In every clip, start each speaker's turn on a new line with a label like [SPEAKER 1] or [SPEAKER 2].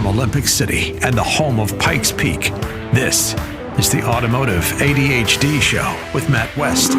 [SPEAKER 1] From Olympic City and the home of Pikes Peak, this is the Automotive ADHD Show with Matt West.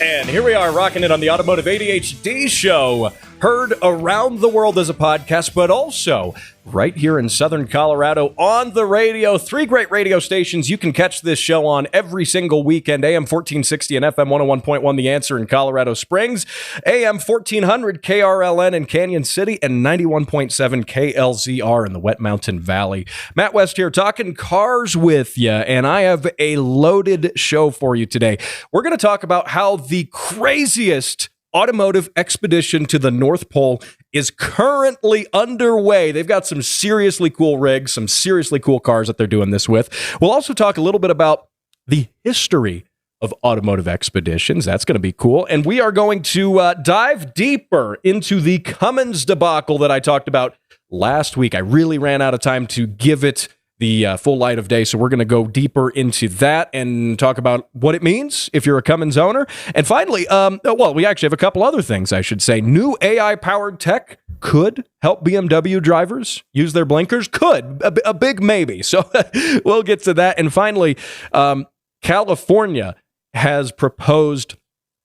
[SPEAKER 2] And here we are rocking it on the Automotive ADHD Show, heard around the world as a podcast, but also right here in Southern Colorado on the radio. 3 great radio stations. You can catch this show on every single weekend. AM 1460 and FM 101.1 The Answer in Colorado Springs, AM 1400 KRLN in Canyon City, and 91.7 KLZR in the Wet Mountain Valley. Matt West here talking cars with you, and I have a loaded show for you today. We're going to talk about how the craziest automotive expedition to the North Pole is currently underway. They've got some seriously cool rigs, some seriously cool cars that they're doing this with. We'll also talk a little bit about the history of automotive expeditions. That's going to be cool. And we are going to dive deeper into the Cummins debacle that I talked about last week. I really ran out of time to give it the full light of day, so we're going to go deeper into that and talk about what it means if you're a Cummins owner. And finally, we actually have a couple other things, I should say. New AI-powered tech could help BMW drivers use their blinkers. Could. A big maybe. So we'll get to that. And finally, California has proposed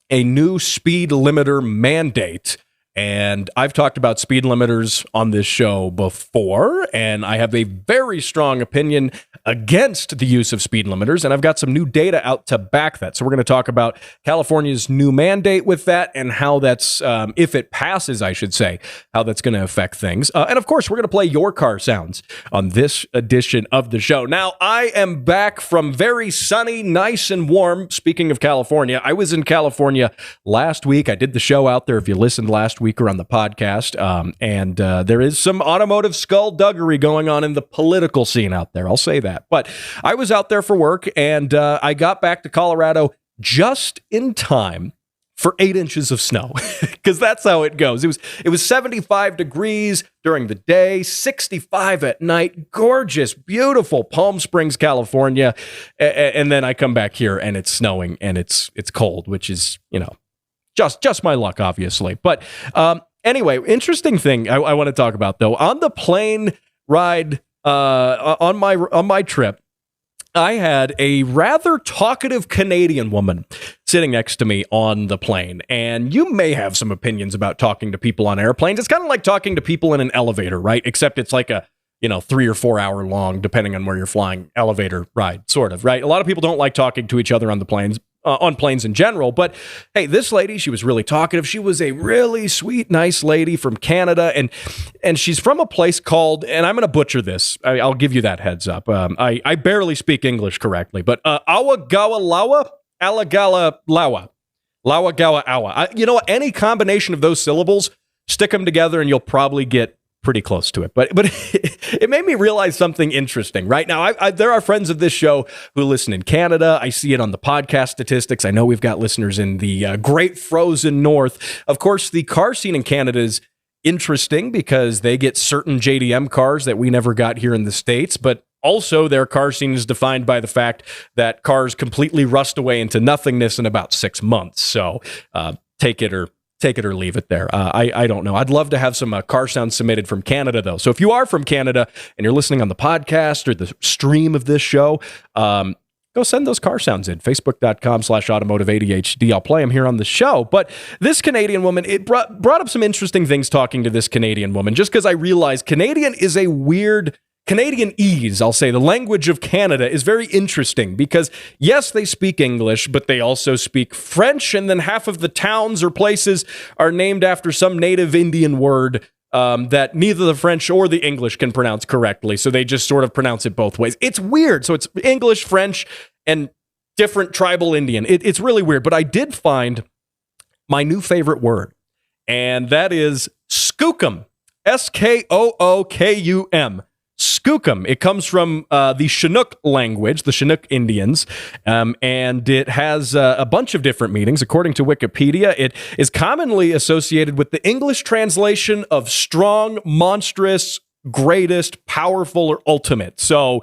[SPEAKER 2] a new speed limiter mandate. And I've talked about speed limiters on this show before, and I have a very strong opinion against the use of speed limiters, and I've got some new data out to back that. So we're going to talk about California's new mandate with that and how that's, if it passes, I should say, how that's going to affect things. And of course, we're going to play your car sounds on this edition of the show. Now, I am back from very sunny, nice and warm. Speaking of California, I was in California last week. I did the show out there if you listened last week or on the podcast, and there is some automotive skullduggery going on in the political scene out there. I'll say that. But I was out there for work, and I got back to Colorado just in time for 8 inches of snow, because that's how it goes. It was 75 degrees during the day, 65 at night, gorgeous, beautiful Palm Springs, California, and then I come back here and it's snowing and it's cold, which is, just my luck, obviously. But anyway, interesting thing I want to talk about, though. On the plane ride on my trip, I had a rather talkative Canadian woman sitting next to me on the plane. And you may have some opinions about talking to people on airplanes. It's kind of like talking to people in an elevator, right? Except it's like a 3 or 4 hour long, depending on where you're flying, elevator ride, sort of, right? A lot of people don't like talking to each other on the planes. On planes in general. But hey, this lady, she was really talkative. She was a really sweet, nice lady from Canada. And she's from a place called, and I'm going to butcher this. I'll give you that heads up. I barely speak English correctly, but Awagawalawa, Alagalawa, Lawagawa Awa. Any combination of those syllables, stick them together and you'll probably get pretty close to it. But it made me realize something interesting. Right now, there are friends of this show who listen in Canada. I see it on the podcast statistics. I know we've got listeners in the great frozen north. Of course, the car scene in Canada is interesting because they get certain JDM cars that we never got here in the States, but also their car scene is defined by the fact that cars completely rust away into nothingness in about 6 months. So take it or leave it there. I don't know. I'd love to have some car sounds submitted from Canada, though. So if you are from Canada and you're listening on the podcast or the stream of this show, go send those car sounds in. Facebook.com/automotive ADHD. I'll play them here on the show. But this Canadian woman, it brought up some interesting things talking to this Canadian woman, just because I realized Canadian is a weird Canadianese, I'll say. The language of Canada is very interesting because, yes, they speak English, but they also speak French, and then half of the towns or places are named after some native Indian word that neither the French or the English can pronounce correctly, so they just sort of pronounce it both ways. It's weird. So it's English, French, and different tribal Indian. It's really weird, but I did find my new favorite word, and that is skookum, Skookum. Skookum. It comes from the Chinook language, the Chinook Indians, and it has a bunch of different meanings. According to Wikipedia, it is commonly associated with the English translation of strong, monstrous, greatest, powerful, or ultimate. So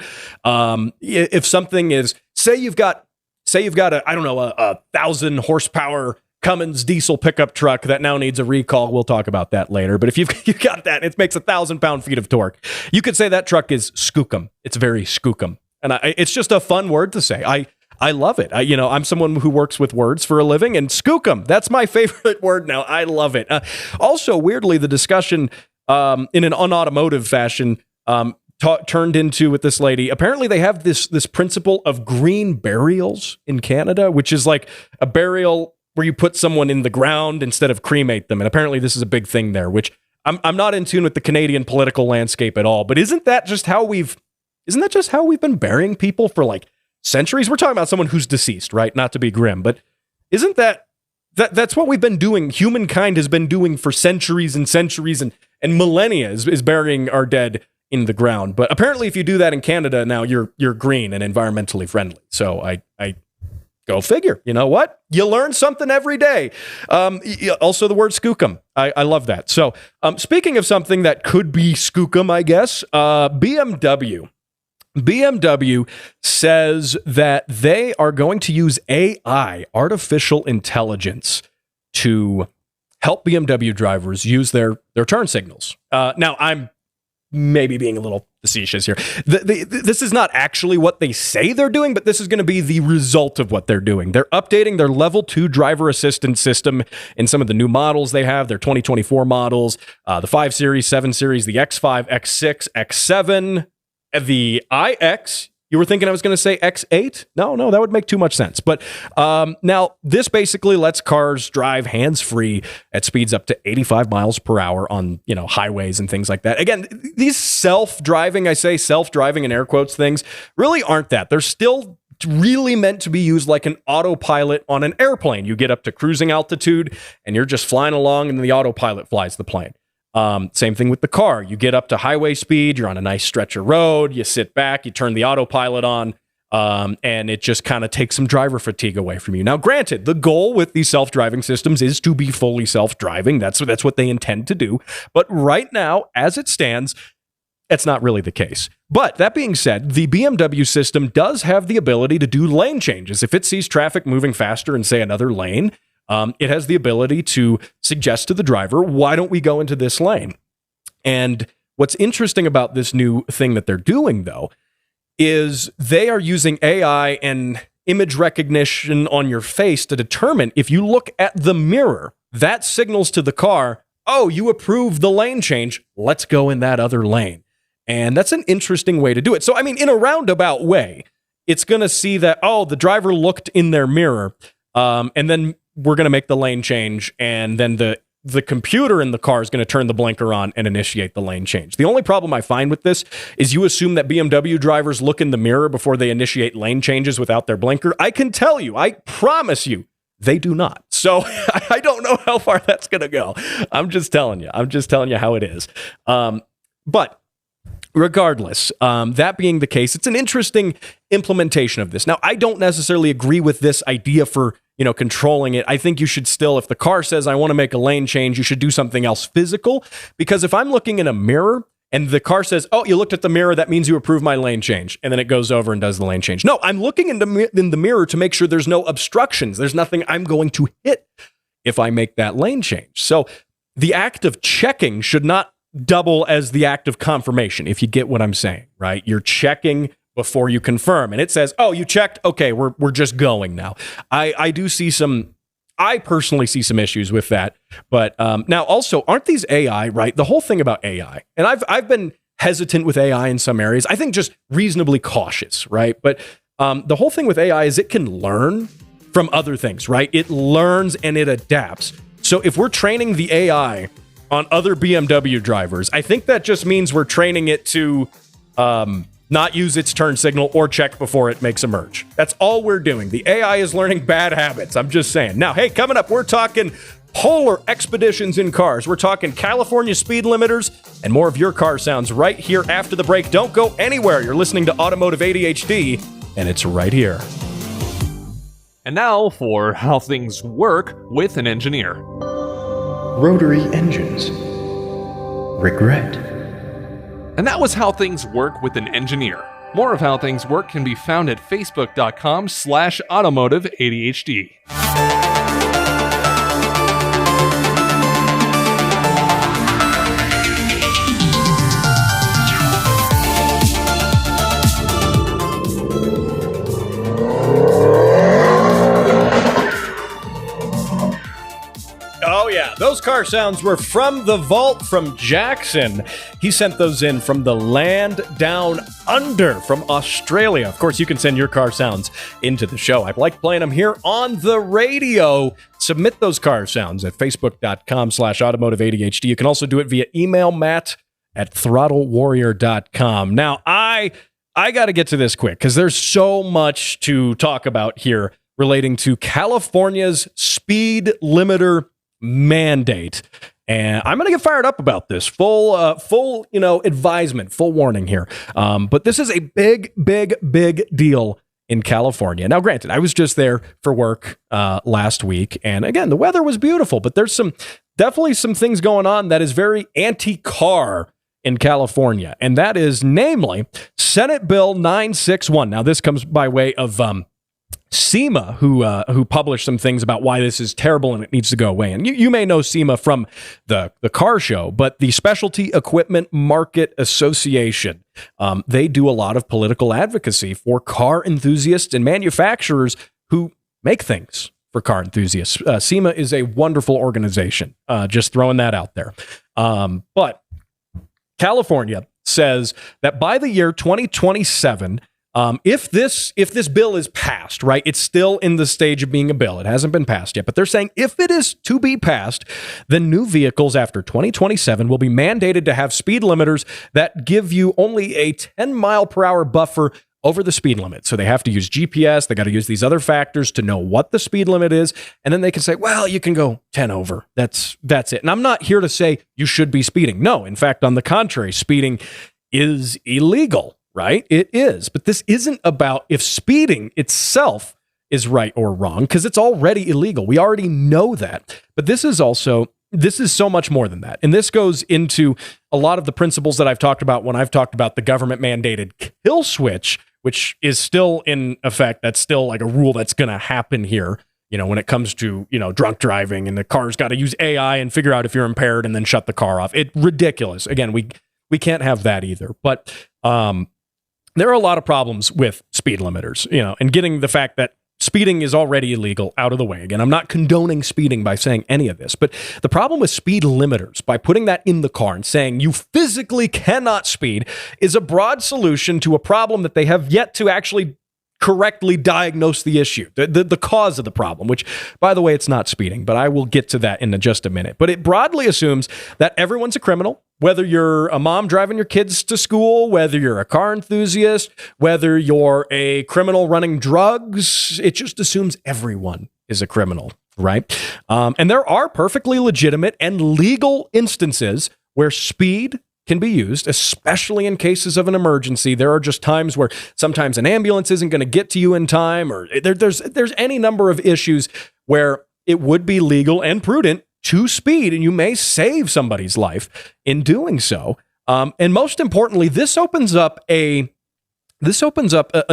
[SPEAKER 2] if something is, say you've got say you've got a 1,000 horsepower Cummins diesel pickup truck that now needs a recall. We'll talk about that later. But if you've got that, it makes 1,000 pound-feet of torque. You could say that truck is skookum. It's very skookum. And it's just a fun word to say. I love it. I'm someone who works with words for a living, and skookum, that's my favorite word now. I love it. Also, weirdly, the discussion in an unautomotive fashion turned into with this lady. Apparently, they have this principle of green burials in Canada, which is like a burial where you put someone in the ground instead of cremate them. And apparently this is a big thing there, which I'm not in tune with the Canadian political landscape at all. But isn't that just how we've been burying people for like centuries? We're talking about someone who's deceased, right? Not to be grim, but isn't that's what we've been doing? Humankind has been doing for centuries and centuries and millennia is burying our dead in the ground. But apparently if you do that in Canada now, you're green and environmentally friendly. So I go figure. You know what? You learn something every day. Also, the word skookum. I love that. So, speaking of something that could be skookum, I guess, BMW says that they are going to use AI, artificial intelligence, to help BMW drivers use their turn signals. Now, I'm maybe being a little facetious here. This is not actually what they say they're doing, but this is going to be the result of what they're doing. They're updating their level 2 driver assistance system in some of the new models they have, their 2024 models, the 5 Series, 7 Series, the X5, X6, X7, the iX. You were thinking I was going to say X8? No, that would make too much sense. But now this basically lets cars drive hands-free at speeds up to 85 miles per hour on, highways and things like that. Again, these self-driving in air quotes things really aren't that. They're still really meant to be used like an autopilot on an airplane. You get up to cruising altitude and you're just flying along and the autopilot flies the plane. Same thing with the car. You get up to highway speed, you're on a nice stretch of road, you sit back, you turn the autopilot on, and it just kind of takes some driver fatigue away from you. Now, granted, the goal with these self-driving systems is to be fully self-driving. That's what they intend to do. But right now, as it stands, it's not really the case. But that being said, the BMW system does have the ability to do lane changes. If it sees traffic moving faster in, say, another lane, it has the ability to suggest to the driver, why don't we go into this lane? And what's interesting about this new thing that they're doing, though, is they are using AI and image recognition on your face to determine if you look at the mirror, that signals to the car, oh, you approve the lane change, let's go in that other lane. And that's an interesting way to do it. So, in a roundabout way, it's going to see that, oh, the driver looked in their mirror, and then we're going to make the lane change, and then the computer in the car is going to turn the blinker on and initiate the lane change. The only problem I find with this is you assume that BMW drivers look in the mirror before they initiate lane changes without their blinker. I can tell you, I promise you, they do not. So I don't know how far that's going to go. I'm just telling you how it is. But regardless, that being the case, it's an interesting implementation of this. Now, I don't necessarily agree with this idea for controlling it. I think you should still, if the car says, I want to make a lane change, you should do something else physical. Because if I'm looking in a mirror and the car says, oh, you looked at the mirror, that means you approve my lane change. And then it goes over and does the lane change. No, I'm looking in the mirror to make sure there's no obstructions. There's nothing I'm going to hit if I make that lane change. So the act of checking should not double as the act of confirmation, if you get what I'm saying, right? You're checking before you confirm. And it says, oh, you checked? Okay, we're just going now. I personally see some issues with that. But now also, aren't these AI, right? The whole thing about AI, and I've been hesitant with AI in some areas. I think just reasonably cautious, right? But the whole thing with AI is it can learn from other things, right? It learns and it adapts. So if we're training the AI on other BMW drivers, I think that just means we're training it to not use its turn signal or check before it makes a merge. That's all we're doing. The AI is learning bad habits. I'm just saying. Now, hey, coming up, we're talking polar expeditions in cars. We're talking California speed limiters and more of your car sounds right here after the break. Don't go anywhere. You're listening to Automotive ADHD, and it's right here.
[SPEAKER 3] And now for how things work with an engineer.
[SPEAKER 1] Rotary engines. Regret.
[SPEAKER 3] And that was how things work with an engineer. More of How Things Work can be found at facebook.com/automotive-ADHD.
[SPEAKER 2] Oh, yeah. Those car sounds were from the vault from Jackson. He sent those in from the land down under from Australia. Of course, you can send your car sounds into the show. I like playing them here on the radio. Submit those car sounds at facebook.com/automotive-ADHD. You can also do it via email, matt@throttlewarrior.com. Now, I got to get to this quick because there's so much to talk about here relating to California's speed limiter mandate. And I'm going to get fired up about this. Full advisement, full warning here. But this is a big deal in California. Now, granted, I was just there for work last week. And again, the weather was beautiful, but there's definitely some things going on that is very anti-car in California. And that is namely Senate Bill 961. Now, this comes by way of SEMA, who published some things about why this is terrible and it needs to go away. And you may know SEMA from the car show, but the Specialty Equipment Market Association, they do a lot of political advocacy for car enthusiasts and manufacturers who make things for car enthusiasts. SEMA is a wonderful organization. Just throwing that out there. But California says that by the year 2027, if this bill is passed, right, it's still in the stage of being a bill. It hasn't been passed yet, but they're saying if it is to be passed, then new vehicles after 2027 will be mandated to have speed limiters that give you only a 10 mile per hour buffer over the speed limit. So they have to use GPS. They got to use these other factors to know what the speed limit is. And then they can say, well, you can go 10 over. That's it. And I'm not here to say you should be speeding. No, in fact, on the contrary, speeding is illegal. Right? It is. But this isn't about if speeding itself is right or wrong, because it's already illegal. We already know that. But this is so much more than that. And this goes into a lot of the principles that I've talked about when I've talked about the government mandated kill switch, which is still in effect. That's still like a rule that's going to happen here. When it comes to, drunk driving, and the car's got to use AI and figure out if you're impaired and then shut the car off. It's ridiculous. Again, we can't have that either. But, there are a lot of problems with speed limiters, and getting the fact that speeding is already illegal out of the way. Again, I'm not condoning speeding by saying any of this, but the problem with speed limiters, by putting that in the car and saying you physically cannot speed, is a broad solution to a problem that they have yet to actually correctly diagnose the issue, the cause of the problem, which, by the way, it's not speeding, but I will get to that in just a minute. But it broadly assumes that everyone's a criminal, whether you're a mom driving your kids to school, whether you're a car enthusiast, whether you're a criminal running drugs. It just assumes everyone is a criminal, right? And there are perfectly legitimate and legal instances where speed can be used, especially in cases of an emergency. There are just times where sometimes an ambulance isn't going to get to you in time, or there's any number of issues where it would be legal and prudent to speed, and you may save somebody's life in doing so. And most importantly, this opens up a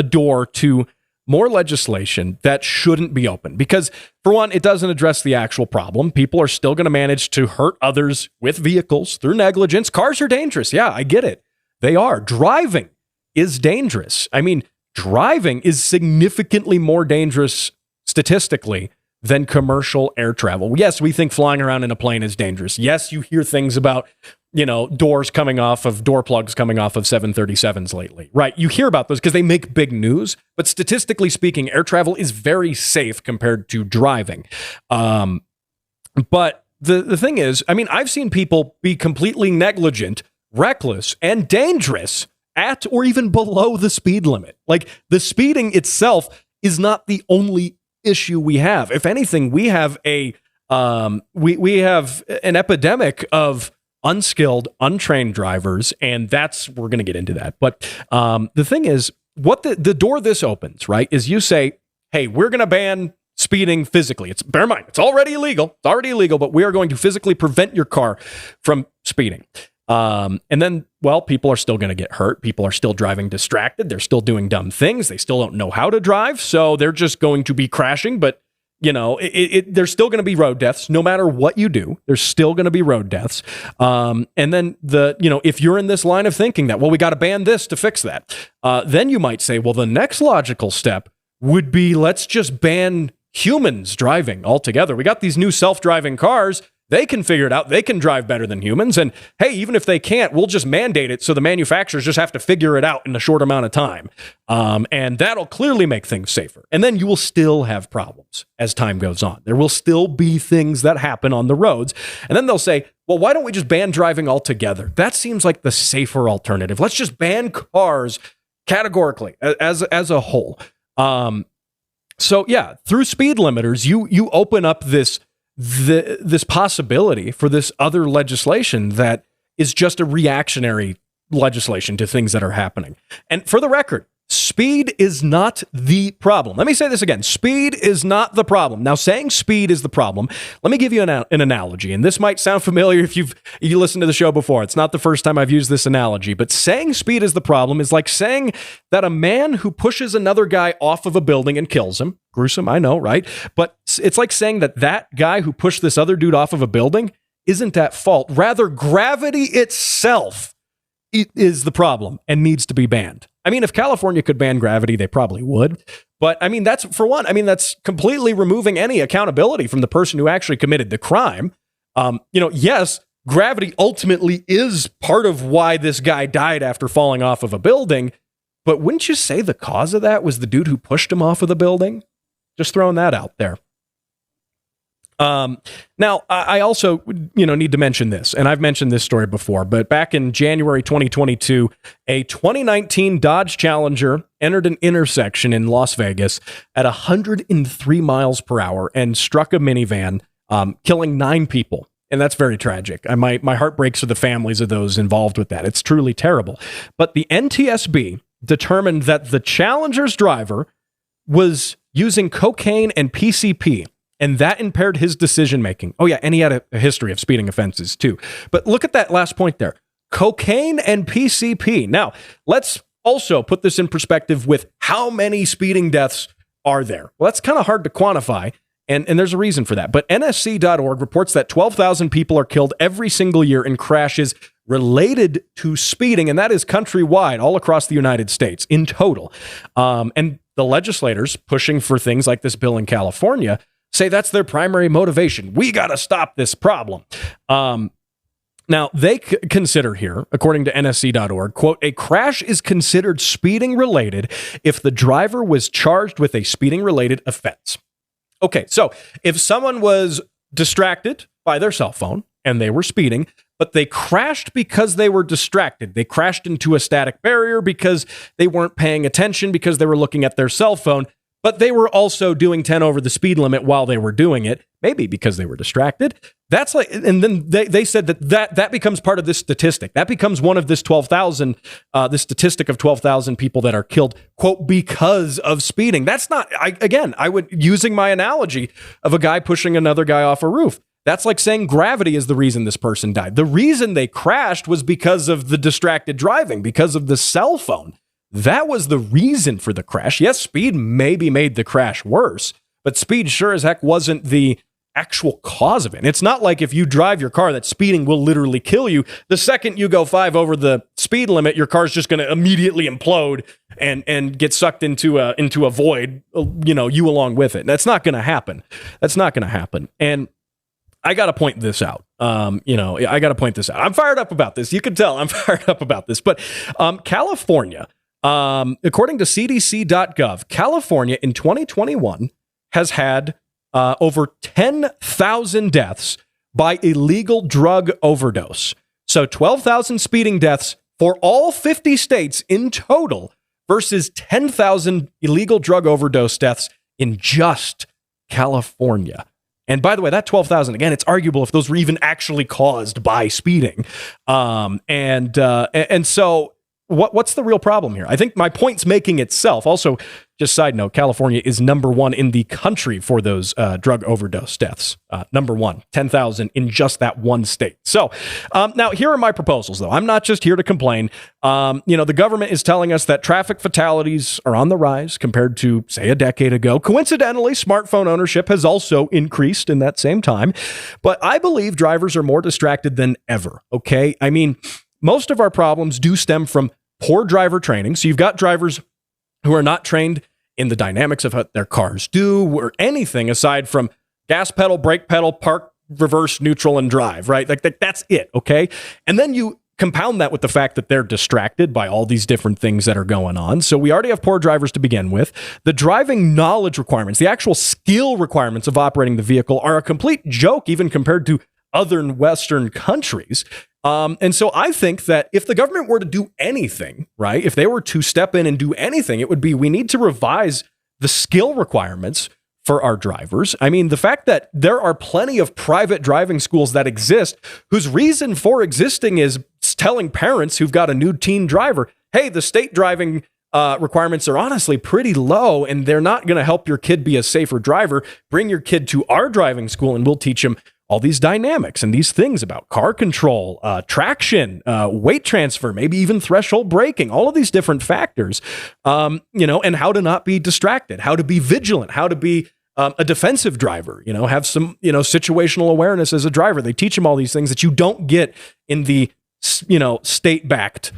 [SPEAKER 2] door to more legislation that shouldn't be open, because for one, it doesn't address the actual problem. People are still going to manage to hurt others with vehicles through negligence. Cars are dangerous. Yeah, I get it. They are. Driving is dangerous. I mean, driving is significantly more dangerous statistically than commercial air travel. Yes, we think flying around in a plane is dangerous. Yes, you hear things about, door plugs coming off of 737s lately, right? You hear about those because they make big news, but statistically speaking, air travel is very safe compared to driving. But the thing is, I mean, I've seen people be completely negligent, reckless, and dangerous at or even below the speed limit. Like, the speeding itself is not the only issue we have. If anything, we have we have an epidemic of unskilled, untrained drivers, and we're going to get into that. But the thing is, what the door this opens, right, is you say, hey, we're going to ban speeding physically. Bear in mind, it's already illegal, but we are going to physically prevent your car from speeding. And then, well, people are still going to get hurt. People are still driving distracted. They're still doing dumb things. They still don't know how to drive. So they're just going to be crashing. But, there's still going to be road deaths. No matter what you do, there's still going to be road deaths. And then if you're in this line of thinking that, well, we got to ban this to fix that, then you might say, well, the next logical step would be, let's just ban humans driving altogether. We got these new self-driving cars. They can figure it out. They can drive better than humans. And hey, even if they can't, we'll just mandate it so the manufacturers just have to figure it out in a short amount of time. And that'll clearly make things safer. And then you will still have problems as time goes on. There will still be things that happen on the roads. And then they'll say, well, why don't we just ban driving altogether? That seems like the safer alternative. Let's just ban cars categorically as a whole. So yeah, through speed limiters, you open up this possibility for this other legislation that is just a reactionary legislation to things that are happening. And for the record, speed is not the problem. Let me say this again. Speed is not the problem. Now, saying speed is the problem, let me give you an analogy. And this might sound familiar if you listened to the show before. It's not the first time I've used this analogy. But saying speed is the problem is like saying that a man who pushes another guy off of a building and kills him, gruesome, I know, right? But it's like saying that guy who pushed this other dude off of a building isn't at fault. Rather, gravity itself is the problem and needs to be banned. I mean, if California could ban gravity, they probably would. But I mean, that's for one. I mean, that's completely removing any accountability from the person who actually committed the crime. Yes, gravity ultimately is part of why this guy died after falling off of a building. But wouldn't you say the cause of that was the dude who pushed him off of the building? Just throwing that out there. Now, I also, need to mention this, and I've mentioned this story before, but back in January 2022, a 2019 Dodge Challenger entered an intersection in Las Vegas at 103 miles per hour and struck a minivan, killing 9 people. And that's very tragic. My heart breaks for the families of those involved with that. It's truly terrible. But the NTSB determined that the Challenger's driver was using cocaine and PCP, and that impaired his decision-making. Oh, yeah, and he had a history of speeding offenses, too. But look at that last point there. Cocaine and PCP. Now, let's also put this in perspective with how many speeding deaths are there. Well, that's kind of hard to quantify, and there's a reason for that. But NSC.org reports that 12,000 people are killed every single year in crashes related to speeding, and that is countrywide, all across the United States in total. And the legislators pushing for things like this bill in California say that's their primary motivation. We got to stop this problem. Now, they consider here, according to NSC.org, quote, a crash is considered speeding related if the driver was charged with a speeding related offense. Okay, so if someone was distracted by their cell phone and they were speeding, but they crashed because they were distracted. They crashed into a static barrier because they weren't paying attention, because they were looking at their cell phone, but they were also doing 10 over the speed limit while they were doing it, maybe because they were distracted. That's like, and then they said that becomes part of this statistic. That becomes one of this 12,000, this statistic of 12,000 people that are killed, quote, because of speeding. That's not, using my analogy of a guy pushing another guy off a roof. That's like saying gravity is the reason this person died. The reason they crashed was because of the distracted driving, because of the cell phone. That was the reason for the crash. Yes, speed maybe made the crash worse, but speed sure as heck wasn't the actual cause of it. And it's not like if you drive your car that speeding will literally kill you. The second you go 5 over the speed limit, your car's just going to immediately implode and get sucked into a void, you along with it. That's not going to happen. That's not going to happen. And I got to point this out. I'm fired up about this. You can tell I'm fired up about this. But California, according to CDC.gov, California in 2021 has had over 10,000 deaths by illegal drug overdose. So 12,000 speeding deaths for all 50 states in total versus 10,000 illegal drug overdose deaths in just California. And by the way, that 12,000, again, it's arguable if those were even actually caused by speeding. And so what's the real problem here? I think my point's making itself. Also, just side note, California is number one in the country for those drug overdose deaths. Number one, 10,000 in just that one state. So now here are my proposals, though. I'm not just here to complain. The government is telling us that traffic fatalities are on the rise compared to, say, a decade ago. Coincidentally, smartphone ownership has also increased in that same time. But I believe drivers are more distracted than ever, okay? I mean, most of our problems do stem from poor driver training. So you've got drivers who are not trained in the dynamics of what their cars do or anything aside from gas pedal, brake pedal, park, reverse, neutral, and drive, right? Like that's it, okay? And then you compound that with the fact that they're distracted by all these different things that are going on. So we already have poor drivers to begin with. The driving knowledge requirements, the actual skill requirements of operating the vehicle are a complete joke even compared to other Western countries. And so I think that if the government were to do anything, right, if they were to step in and do anything, it would be we need to revise the skill requirements for our drivers. I mean, the fact that there are plenty of private driving schools that exist whose reason for existing is telling parents who've got a new teen driver, hey, the state driving requirements are honestly pretty low and they're not going to help your kid be a safer driver. Bring your kid to our driving school and we'll teach him all these dynamics and these things about car control, traction, weight transfer, maybe even threshold braking, all of these different factors, and how to not be distracted, how to be vigilant, how to be a defensive driver, have some, situational awareness as a driver. They teach them all these things that you don't get in the, state-backed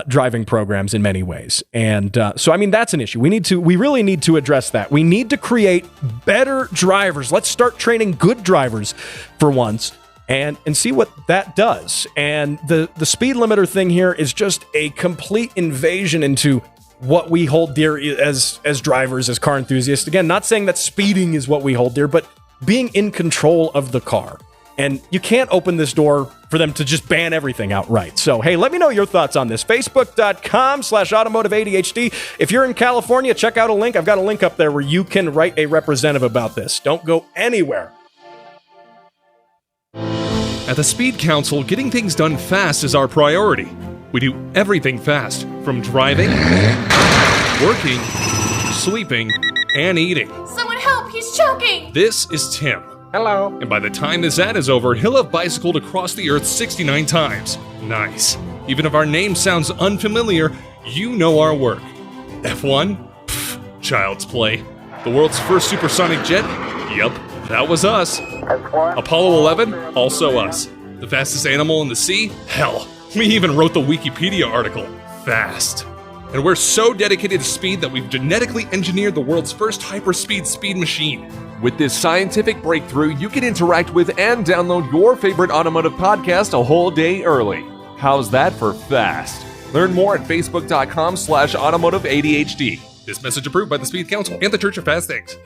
[SPEAKER 2] driving programs in many ways. And so, I mean, that's an issue. We really need to address that. We need to create better drivers. Let's start training good drivers for once and see what that does. And the speed limiter thing here is just a complete invasion into what we hold dear as drivers, as car enthusiasts. Again, not saying that speeding is what we hold dear, but being in control of the car. And you can't open this door for them to just ban everything outright. So, hey, let me know your thoughts on this. Facebook.com/automotive-ADHD. If you're in California, check out a link. I've got a link up there where you can write a representative about this. Don't go anywhere.
[SPEAKER 3] At the Speed Council, getting things done fast is our priority. We do everything fast, from driving, working, sleeping, and eating.
[SPEAKER 4] Someone help! He's choking!
[SPEAKER 3] This is Tim.
[SPEAKER 5] Hello.
[SPEAKER 3] And by the time this ad is over, he'll have bicycled across the earth 69 times. Nice. Even if our name sounds unfamiliar, you know our work. F1? Pfft, child's play. The world's first supersonic jet? Yep, that was us. Apollo 11? Also us. The fastest animal in the sea? Hell, we even wrote the Wikipedia article. Fast. And we're so dedicated to speed that we've genetically engineered the world's first hyperspeed speed machine.
[SPEAKER 6] With this scientific breakthrough, you can interact with and download your favorite automotive podcast a whole day early. How's that for fast? Learn more at facebook.com/automotive-ADHD.
[SPEAKER 3] This message approved by the Speed Council and the Church of Fast Things.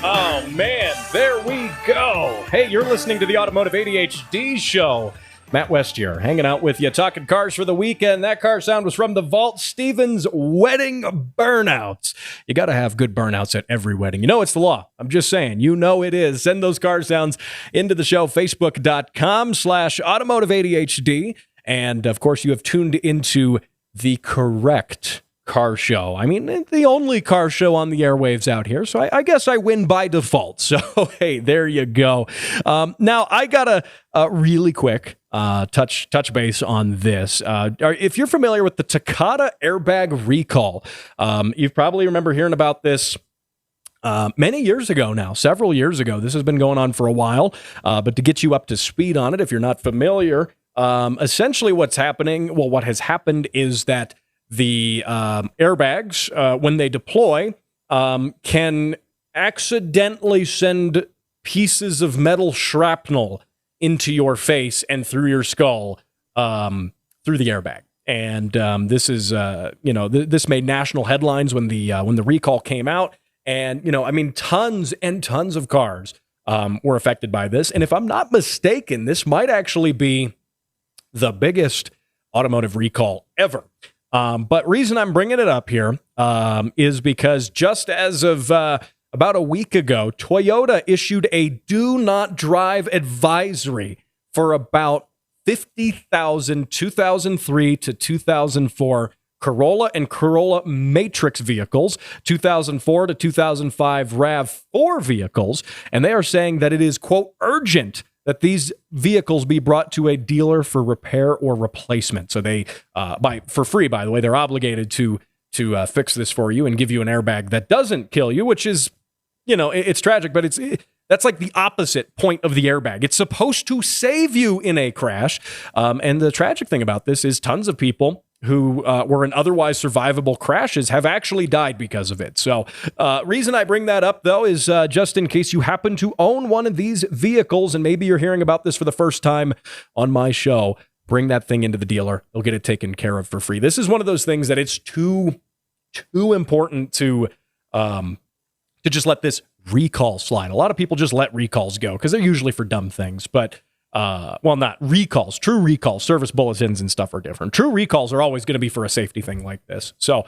[SPEAKER 2] Oh, man, there we go. Hey, you're listening to the Automotive ADHD Show. Matt West here, hanging out with you, talking cars for the weekend. That car sound was from the Vault Stevens Wedding Burnouts. You got to have good burnouts at every wedding. You know it's the law. I'm just saying, you know it is. Send those car sounds into the show, facebook.com/automotive-ADHD. And, of course, you have tuned into the correct car show. I mean, the only car show on the airwaves out here. So I guess I win by default. So, hey, there you go. Now, I got to really quick touch base on this. If you're familiar with the Takata airbag recall, you probably remember hearing about this many years ago now, several years ago. This has been going on for a while, but to get you up to speed on it, if you're not familiar, essentially what has happened is that the airbags, when they deploy, can accidentally send pieces of metal shrapnel into your face and through your skull through the airbag. And this is, this made national headlines when the recall came out. And, tons and tons of cars were affected by this. And if I'm not mistaken, this might actually be the biggest automotive recall ever. But reason I'm bringing it up here is because just as of about a week ago, Toyota issued a do not drive advisory for about 50,000 2003 to 2004 Corolla and Corolla Matrix vehicles, 2004 to 2005 RAV4 vehicles, and they are saying that it is, quote, urgent that these vehicles be brought to a dealer for repair or replacement. So they, for free, by the way, they're obligated to fix this for you and give you an airbag that doesn't kill you, which is, it's tragic, but that's like the opposite point of the airbag. It's supposed to save you in a crash. And the tragic thing about this is tons of people who were in otherwise survivable crashes have actually died because of it. So reason I bring that up, though, is just in case you happen to own one of these vehicles and maybe you're hearing about this for the first time on my show, bring that thing into the dealer. They'll get it taken care of for free. This is one of those things that it's too important to just let this recall slide. A lot of people just let recalls go because they're usually for dumb things, but not recalls. True recalls, service bulletins and stuff are different. True recalls are always going to be for a safety thing like this. So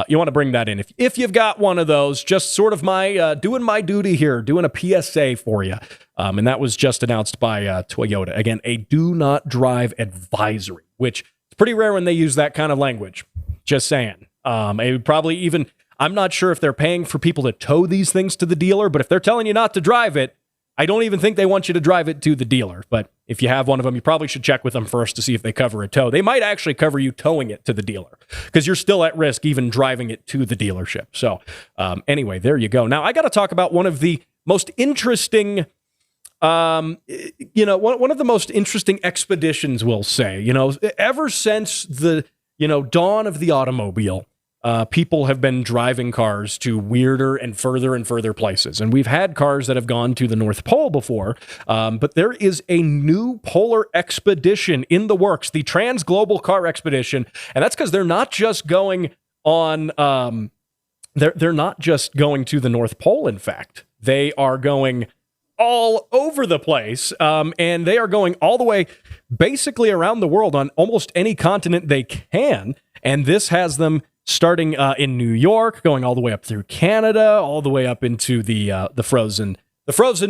[SPEAKER 2] you want to bring that in. If you've got one of those, just sort of my doing my duty here, doing a PSA for you. And that was just announced by Toyota. Again, a do not drive advisory, which is pretty rare when they use that kind of language. Just saying. It would probably even, I'm not sure if they're paying for people to tow these things to the dealer, but if they're telling you not to drive it, I don't even think they want you to drive it to the dealer. But if you have one of them, you probably should check with them first to see if they cover a tow. They might actually cover you towing it to the dealer because you're still at risk even driving it to the dealership. So anyway, there you go. Now, I got to talk about one of the most interesting, one of the most interesting expeditions, we'll say. Ever since the, dawn of the automobile, people have been driving cars to weirder and further places. And we've had cars that have gone to the North Pole before, but there is a new polar expedition in the works, the Trans-Global Car Expedition. And that's because they're not just going on, they're not just going to the North Pole, in fact. They are going all over the place, and they are going all the way basically around the world on almost any continent they can. And this has them starting in New York, going all the way up through Canada, all the way up into the frozen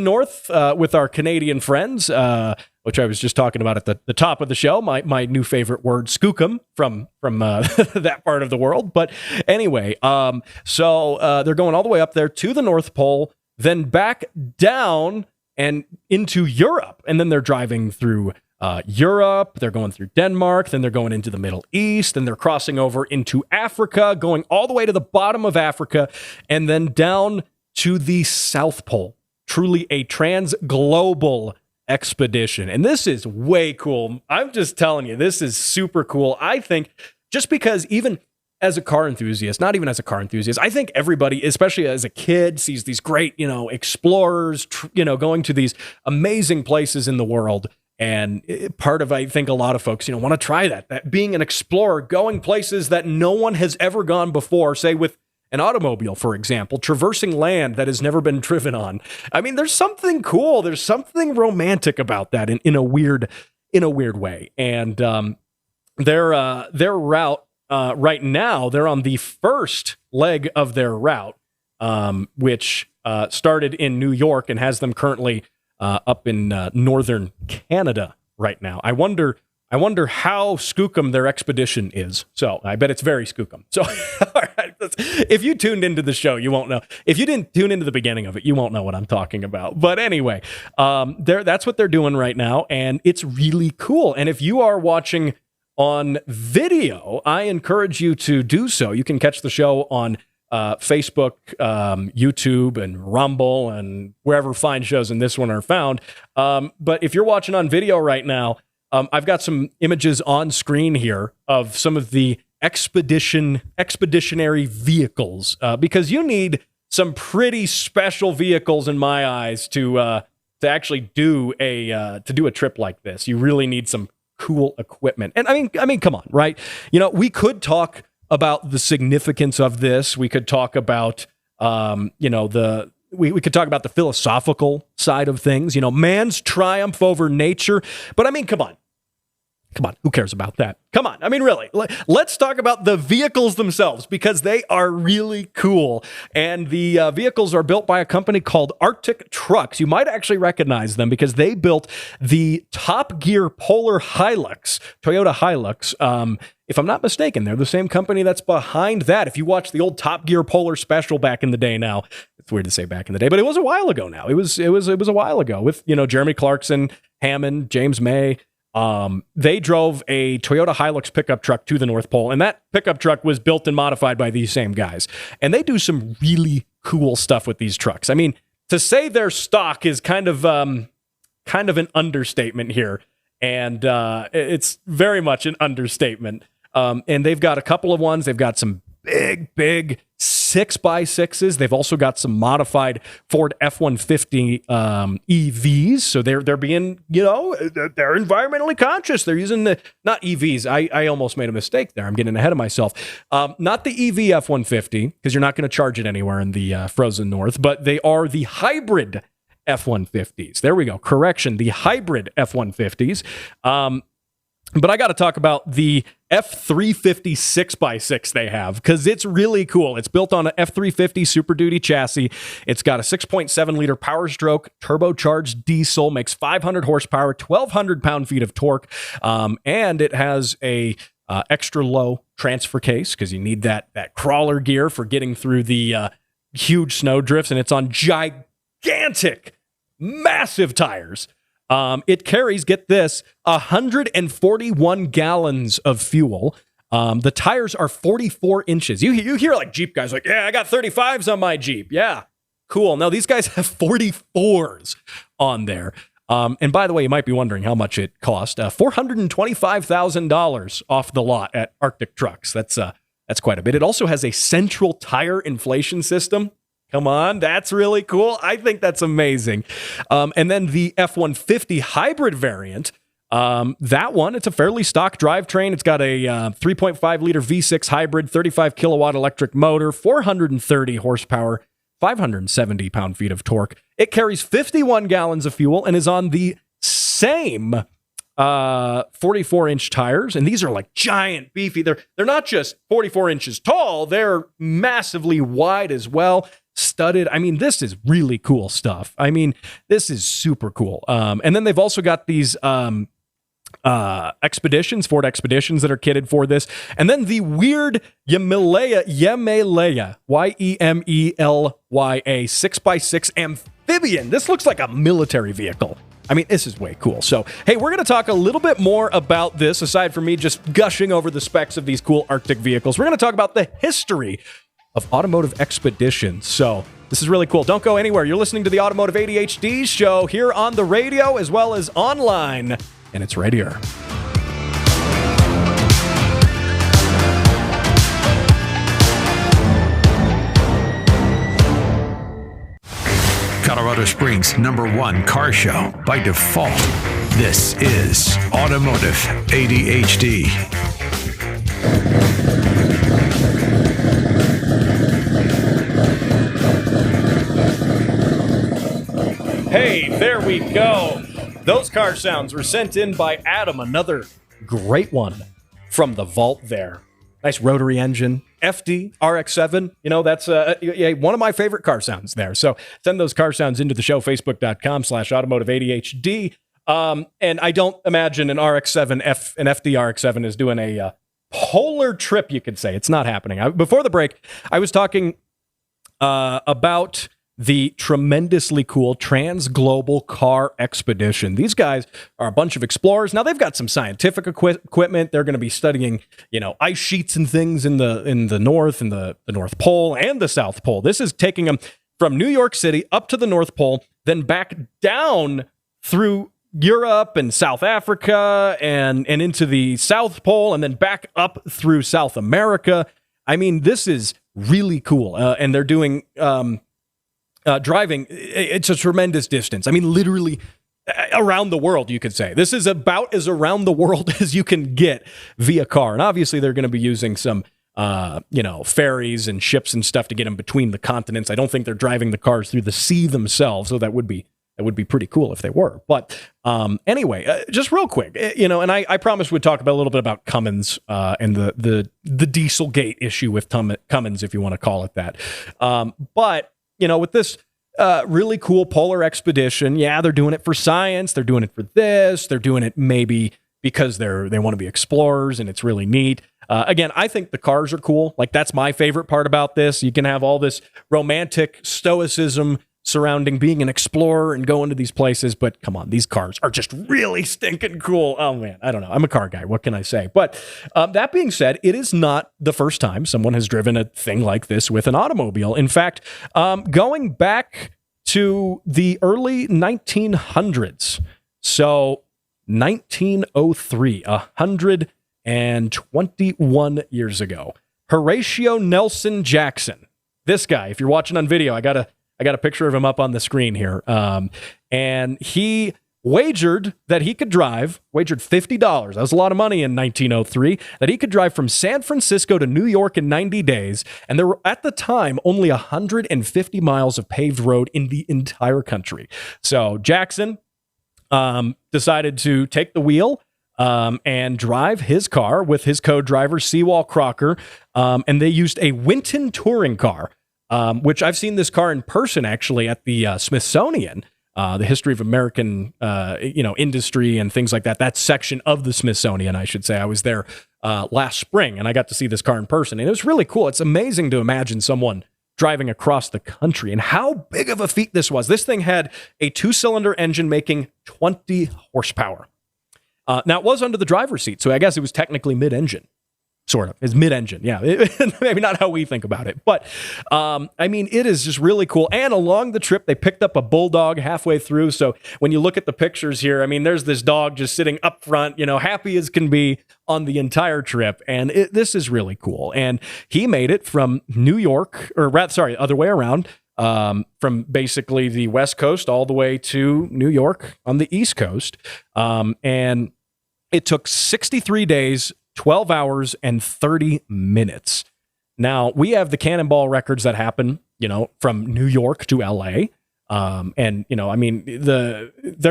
[SPEAKER 2] north with our Canadian friends, which I was just talking about at the top of the show. My new favorite word, skookum, from that part of the world. But anyway, so they're going all the way up there to the North Pole, then back down and into Europe, and then they're driving through Europe, they're going through Denmark, then they're going into the Middle East, then they're crossing over into Africa, going all the way to the bottom of Africa, and then down to the South Pole. Truly a trans-global expedition. And this is way cool. I'm just telling you, this is super cool. I think just because even as a car enthusiast, not even as a car enthusiast, I think everybody, especially as a kid, sees these great, explorers, going to these amazing places in the world. And part of, I think a lot of folks, want to try that being an explorer, going places that no one has ever gone before, say with an automobile, for example, traversing land that has never been driven on. I mean, there's something cool. There's something romantic about that in a weird way. And their route right now, they're on the first leg of their route, which started in New York and has them currently up in northern Canada right now. I wonder how skookum their expedition is. So I bet it's very skookum. So all right, if you tuned into the show, you won't know. If you didn't tune into the beginning of it, you won't know what I'm talking about. But anyway, that's what they're doing right now, and it's really cool. And if you are watching on video, I encourage you to do so. You can catch the show on Facebook, YouTube, and Rumble, and wherever fine shows in this one are found. But if you're watching on video right now, I've got some images on screen here of some of the expeditionary vehicles, because you need some pretty special vehicles in my eyes to actually do a trip like this. You really need some cool equipment. And I mean, come on, right? We could talk about the significance of this. We could talk about, we could talk about the philosophical side of things, man's triumph over nature. But I mean, come on. Come on, who cares about that? Come on, I mean, really, let's talk about the vehicles themselves because they are really cool. And the vehicles are built by a company called Arctic Trucks. You might actually recognize them because they built the Top Gear Polar Hilux, Toyota Hilux. If I'm not mistaken, they're the same company that's behind that. If you watch the old Top Gear Polar special back in the day now, it's weird to say back in the day, but it was a while ago now. It was a while ago with, Jeremy Clarkson, Hammond, James May. They drove a Toyota Hilux pickup truck to the North Pole, and that pickup truck was built and modified by these same guys. And they do some really cool stuff with these trucks. I mean, to say their stock is kind of an understatement here, and it's very much an understatement. And they've got a couple of ones. They've got some big 6x6s. They've also got some modified Ford F-150 EVs. So they're being, they're environmentally conscious. They're using not EVs. I almost made a mistake there. I'm getting ahead of myself. Not the EV F-150, because you're not going to charge it anywhere in the frozen north, but they are the hybrid F-150s. There we go. Correction. The hybrid F-150s. But I got to talk about the F350 6x6 they have because it's really cool. It's built on an F350 Super Duty chassis. It's got a 6.7 liter Power Stroke turbocharged diesel, makes 500 horsepower, 1,200 pound-feet of torque, and it has a extra low transfer case because you need that crawler gear for getting through the huge snow drifts, and it's on gigantic, massive tires. It carries, get this, 141 gallons of fuel. The tires are 44 inches. You hear like Jeep guys like, yeah, I got 35s on my Jeep. Yeah, cool. Now these guys have 44s on there. And by the way, you might be wondering how much it cost. $425,000 off the lot at Arctic Trucks. That's quite a bit. It also has a central tire inflation system. Come on, that's really cool. I think that's amazing. And then the F-150 hybrid variant, that one, it's a fairly stock drivetrain. It's got a 3.5 liter V6 hybrid, 35 kilowatt electric motor, 430 horsepower, 570 pound-feet of torque. It carries 51 gallons of fuel and is on the same 44-inch tires, and these are like giant, beefy. They're not just 44 inches tall, they're massively wide as well. Studded. I mean, this is really cool stuff. I mean, this is super cool. And then they've also got these Expeditions, Ford Expeditions that are kitted for this. And then the weird Yemelaya, Yemelaya 6x6 amphibian. This looks like a military vehicle. I mean, this is way cool. So, hey, we're going to talk a little bit more about this, aside from me just gushing over the specs of these cool Arctic vehicles. We're going to talk about the history of automotive expeditions. So this is really cool. Don't go anywhere. You're listening to the Automotive ADHD show here on the radio as well as online, and it's right here.
[SPEAKER 1] Colorado Springs' #1 car show by default. This is Automotive ADHD.
[SPEAKER 2] Hey, there we go. Those car sounds were sent in by Adam. Another great one from the vault there. Nice rotary engine. FD, RX-7. That's one of my favorite car sounds there. So send those car sounds into the show, facebook.com/automotiveadhd. And I don't imagine an RX-7, an FD RX-7 is doing a polar trip, you could say. It's not happening. Before the break, I was talking about the tremendously cool Trans-Global Car Expedition. These guys are a bunch of explorers. Now, they've got some scientific equipment. They're going to be studying, ice sheets and things in the north, in the North Pole and the South Pole. This is taking them from New York City up to the North Pole, then back down through Europe and South Africa and into the South Pole, and then back up through South America. I mean, this is really cool. And they're doing driving. It's a tremendous distance. I mean, literally around the world, you could say. This is about as around the world as you can get via car. And obviously, they're going to be using some ferries and ships and stuff to get them between the continents. I don't think they're driving the cars through the sea themselves, so that would be It would be pretty cool if they were. But anyway, just real quick, and I promised we'd talk about a little bit about Cummins and the Dieselgate issue with Cummins, if you want to call it that. But, with this really cool polar expedition, yeah, they're doing it for science. They're doing it for this. They're doing it maybe because they want to be explorers, and it's really neat. Again, I think the cars are cool. Like, that's my favorite part about this. You can have all this romantic stoicism surrounding being an explorer and going to these places, but come on, these cars are just really stinking cool. Oh man, I don't know. I'm a car guy. What can I say? But that being said, it is not the first time someone has driven a thing like this with an automobile. In fact, going back to the early 1900s, so 1903, 121 years ago, Horatio Nelson Jackson, this guy, if you're watching on video, I got a picture of him up on the screen here. And he wagered that he could drive, $50. That was a lot of money in 1903, that he could drive from San Francisco to New York in 90 days. And there were, at the time, only 150 miles of paved road in the entire country. So Jackson decided to take the wheel and drive his car with his co-driver, Sewall Crocker. And they used a Winton touring car, which I've seen this car in person, actually, at the Smithsonian, the history of American, industry and things like that. That section of the Smithsonian, I should say. I was there last spring, and I got to see this car in person, and it was really cool. It's amazing to imagine someone driving across the country and how big of a feat this was. This thing had a 2-cylinder engine making 20 horsepower. Now, it was under the driver's seat, so I guess it was technically mid-engine. Sort of. It's mid-engine, yeah. Maybe not how we think about it. But, it is just really cool. And along the trip, they picked up a bulldog halfway through. So when you look at the pictures here, there's this dog just sitting up front, happy as can be on the entire trip. And this is really cool. And he made it from New York, other way around, from basically the West Coast all the way to New York on the East Coast. And it took 63 days, 12 hours and 30 minutes. Now, we have the cannonball records that happen, from New York to LA. They're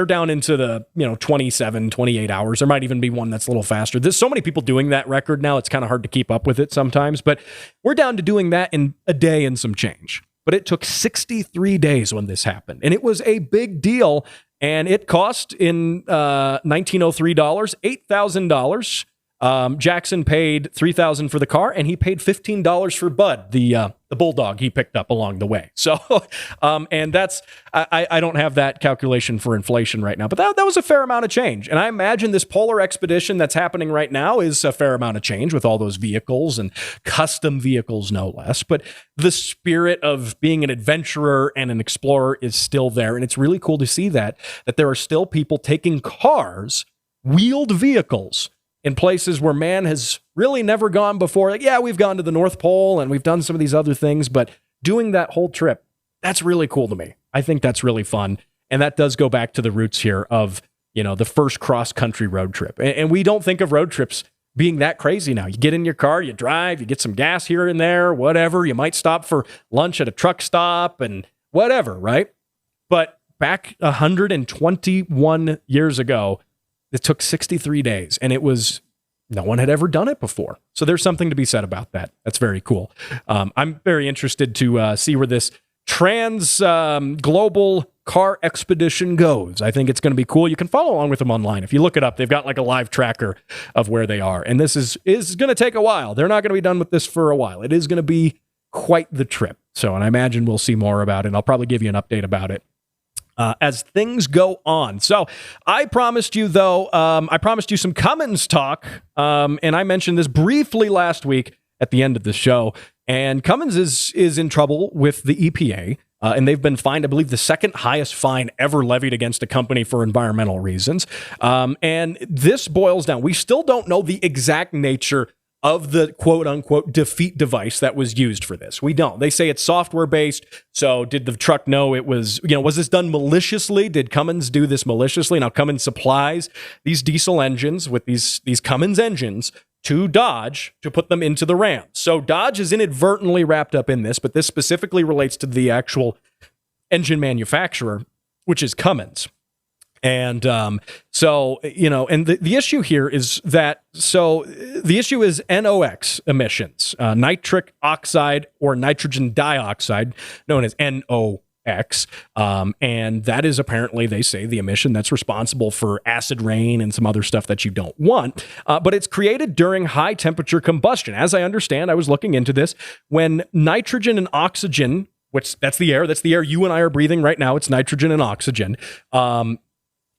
[SPEAKER 2] down into the, 27, 28 hours. There might even be one that's a little faster. There's so many people doing that record now, it's kind of hard to keep up with it sometimes. But we're down to doing that in a day and some change. But it took 63 days when this happened. And it was a big deal. And it cost in 1903 $8,000. Jackson paid $3,000 for the car, and he paid $15 for Bud, the bulldog he picked up along the way. So, and that's I don't have that calculation for inflation right now, but that was a fair amount of change. And I imagine this polar expedition that's happening right now is a fair amount of change with all those vehicles and custom vehicles, no less. But the spirit of being an adventurer and an explorer is still there, and it's really cool to see that there are still people taking cars, wheeled vehicles, in places where man has really never gone before. Like, yeah, we've gone to the North Pole and we've done some of these other things, but doing that whole trip, that's really cool to me. I think that's really fun. And that does go back to the roots here of, the first cross-country road trip. And we don't think of road trips being that crazy now. You get in your car, you drive, you get some gas here and there, whatever. You might stop for lunch at a truck stop and whatever, right? But back 121 years ago, it took 63 days, and no one had ever done it before. So there's something to be said about that. That's very cool. I'm very interested to see where this global car expedition goes. I think it's going to be cool. You can follow along with them online. If you look it up, they've got like a live tracker of where they are. And this is going to take a while. They're not going to be done with this for a while. It is going to be quite the trip. So, and I imagine we'll see more about it. I'll probably give you an update about it as things go on. So I promised you, though, some Cummins talk, and I mentioned this briefly last week at the end of the show, and Cummins is in trouble with the EPA, and they've been fined, I believe, the second highest fine ever levied against a company for environmental reasons, and this boils down. We still don't know the exact nature of the quote-unquote defeat device that was used for this. We don't. They say it's software-based, so did the truck know it was, was this done maliciously? Did Cummins do this maliciously? Now, Cummins supplies these diesel engines with these Cummins engines to Dodge to put them into the Ram. So Dodge is inadvertently wrapped up in this, but this specifically relates to the actual engine manufacturer. which is Cummins. And so, and the issue here is that, the issue is NOx emissions, nitric oxide or nitrogen dioxide, known as NOx. And that is apparently, they say, the emission that's responsible for acid rain and some other stuff that you don't want. But it's created during high temperature combustion. As I understand, I was looking into this, when nitrogen and oxygen, which that's the air you and I are breathing right now, it's nitrogen and oxygen.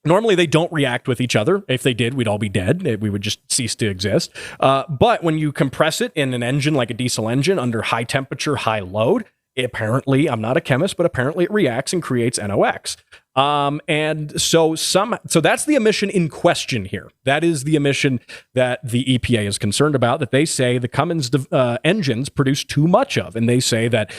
[SPEAKER 2] Normally, they don't react with each other. If they did, we'd all be dead. We would just cease to exist. But when you compress it in an engine like a diesel engine under high temperature, high load, apparently, I'm not a chemist, but apparently it reacts and creates NOx. And so that's the emission in question here. That is the emission that the EPA is concerned about, that they say the Cummins engines produce too much of. And they say that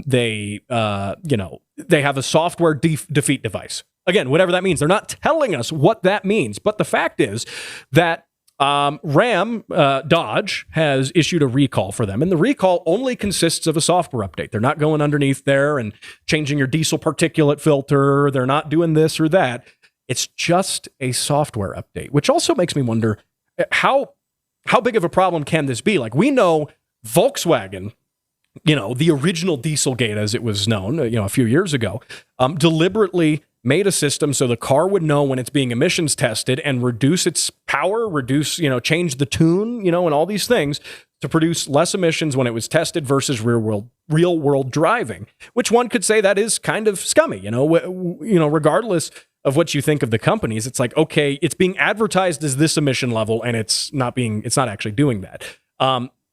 [SPEAKER 2] they have a software defeat device. Again, whatever that means. They're not telling us what that means. But the fact is that Ram Dodge has issued a recall for them, and the recall only consists of a software update. They're not going underneath there and changing your diesel particulate filter. They're not doing this or that. It's just a software update, which also makes me wonder how big of a problem can this be? Like, we know Volkswagen, the original Dieselgate, as it was known, a few years ago, deliberately made a system so the car would know when it's being emissions tested and reduce its power, change the tune, and all these things to produce less emissions when it was tested versus real world driving, which one could say that is kind of scummy, regardless of what you think of the companies. It's like, okay, it's being advertised as this emission level and it's not actually doing that.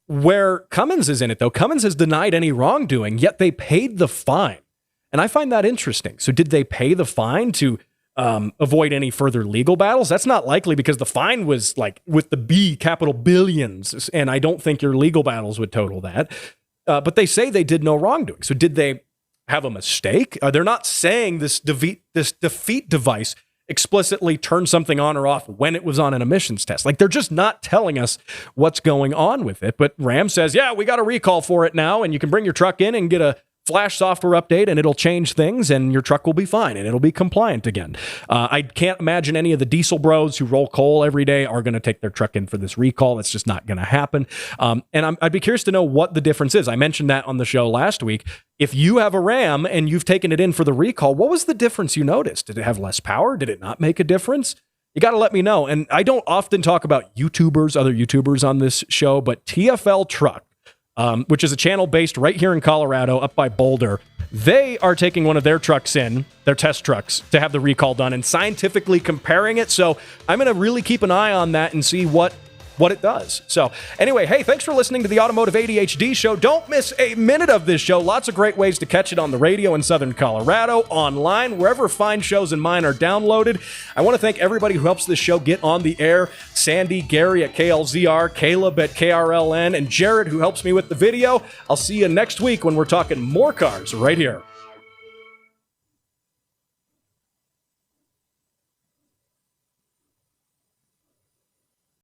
[SPEAKER 2] Where Cummins is in it, though, Cummins has denied any wrongdoing, yet they paid the fine. And I find that interesting. So did they pay the fine to avoid any further legal battles? That's not likely, because the fine was like with the B, capital billions. And I don't think your legal battles would total that. But they say they did no wrongdoing. So did they have a mistake? They're not saying this defeat device explicitly turned something on or off when it was on an emissions test. Like, they're just not telling us what's going on with it. But Ram says, yeah, we got a recall for it now, and you can bring your truck in and get a flash software update and it'll change things and your truck will be fine and it'll be compliant again. I can't imagine any of the diesel bros who roll coal every day are going to take their truck in for this recall. That's just not going to happen. And I'd be curious to know what the difference is. I mentioned that on the show last week. If you have a Ram and you've taken it in for the recall, what was the difference you noticed? Did it have less power? Did it not make a difference? You got to let me know. And I don't often talk about other YouTubers on this show, but TFL Truck, which is a channel based right here in Colorado, up by Boulder. They are taking one of their trucks in, their test trucks, to have the recall done and scientifically comparing it. So I'm going to really keep an eye on that and see what it does. So anyway, hey, thanks for listening to the Automotive ADHD Show. Don't miss a minute of this show. Lots of great ways to catch it on the radio in Southern Colorado, online, wherever fine shows and mine are downloaded. I want to thank everybody who helps this show get on the air. Sandy, Gary at KLZR, Caleb at KRLN, and Jared, who helps me with the video. I'll see you next week when we're talking more cars right here